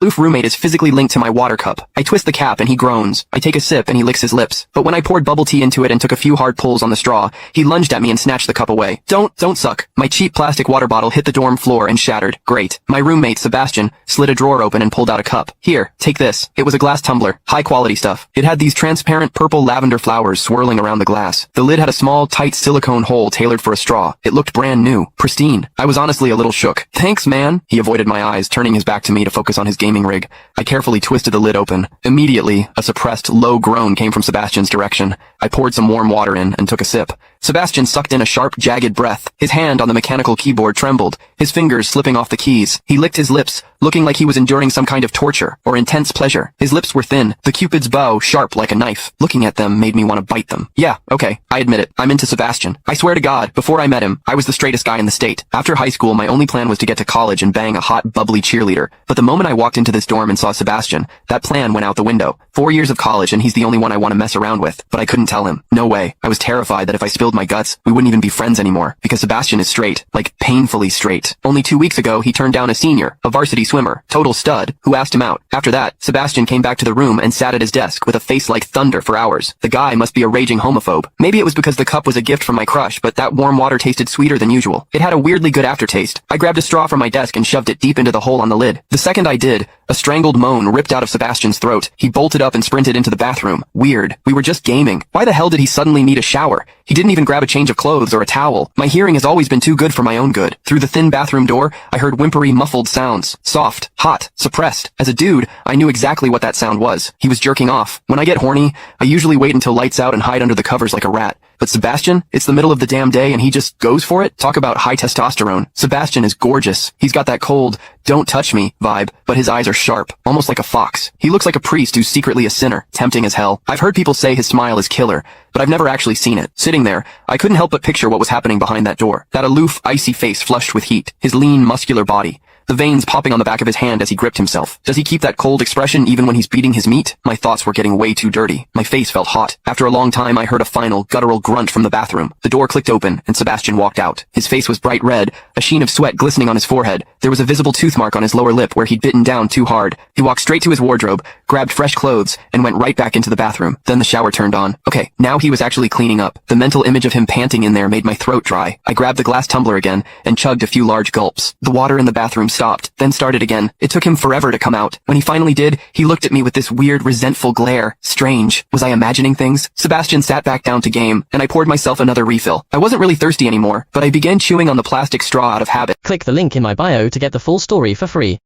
Aloof roommate is physically linked to my water cup. I twist the cap and he groans. I take a sip and he licks his lips. But when I poured bubble tea into it and took a few hard pulls on the straw, he lunged at me and snatched the cup away. Don't suck. My cheap plastic water bottle hit the dorm floor and shattered. Great. My roommate, Sebastian, slid a drawer open and pulled out a cup. Here, take this. It was a glass tumbler. High quality stuff. It had these transparent purple lavender flowers swirling around the glass. The lid had a small, tight silicone hole tailored for a straw. It looked brand new. Pristine. I was honestly a little shook. Thanks, man. He avoided my eyes, turning his back to me to focus on his gaming rig. I carefully twisted the lid open. Immediately, a suppressed, low groan came from Sebastian's direction. I poured some warm water in and took a sip. Sebastian sucked in a sharp, jagged breath. His hand on the mechanical keyboard trembled, his fingers slipping off the keys. He licked his lips, looking like he was enduring some kind of torture or intense pleasure. His lips were thin, the Cupid's bow sharp like a knife. Looking at them made me want to bite them. Yeah, okay, I admit it. I'm into Sebastian. I swear to God, before I met him, I was the straightest guy in the state. After high school, my only plan was to get to college and bang a hot, bubbly cheerleader. But the moment I walked into this dorm and saw Sebastian, that plan went out the window. 4 years of college and he's the only one I want to mess around with. But I couldn't tell him. No way. I was terrified that if I spilled my guts, we wouldn't even be friends anymore. Because Sebastian is straight. Like, painfully straight. Only 2 weeks ago, he turned down a senior, a varsity swimmer, total stud, who asked him out. After that, Sebastian came back to the room and sat at his desk with a face like thunder for hours. The guy must be a raging homophobe. Maybe it was because the cup was a gift from my crush, but that warm water tasted sweeter than usual. It had a weirdly good aftertaste. I grabbed a straw from my desk and shoved it deep into the hole on the lid. The second I did, a strangled moan ripped out of Sebastian's throat. He bolted up and sprinted into the bathroom. Weird. We were just gaming. Why the hell did he suddenly need a shower? He didn't even grab a change of clothes or a towel. My hearing has always been too good for my own good. Through the thin bathroom door, I heard whimpery, muffled sounds. Soft, hot, suppressed. As a dude, I knew exactly what that sound was. He was jerking off. When I get horny, I usually wait until lights out and hide under the covers like a rat. But Sebastian, it's the middle of the damn day and he just goes for it? Talk about high testosterone. Sebastian is gorgeous. He's got that cold, don't touch me vibe, but his eyes are sharp, almost like a fox. He looks like a priest who's secretly a sinner, tempting as hell. I've heard people say his smile is killer, but I've never actually seen it. Sitting there, I couldn't help but picture what was happening behind that door. That aloof, icy face flushed with heat, his lean, muscular body. The veins popping on the back of his hand as he gripped himself. Does he keep that cold expression even when he's beating his meat? My thoughts were getting way too dirty. My face felt hot. After a long time, I heard a final, guttural grunt from the bathroom. The door clicked open, and Sebastian walked out. His face was bright red, a sheen of sweat glistening on his forehead. There was a visible tooth mark on his lower lip where he'd bitten down too hard. He walked straight to his wardrobe, grabbed fresh clothes, and went right back into the bathroom. Then the shower turned on. Okay, now he was actually cleaning up. The mental image of him panting in there made my throat dry. I grabbed the glass tumbler again, and chugged a few large gulps. The water in the bathroom stopped, then started again. It took him forever to come out. When he finally did, he looked at me with this weird, resentful glare. Strange. Was I imagining things? Sebastian sat back down to game, and I poured myself another refill. I wasn't really thirsty anymore, but I began chewing on the plastic straw out of habit. Click the link in my bio to get the full story for free.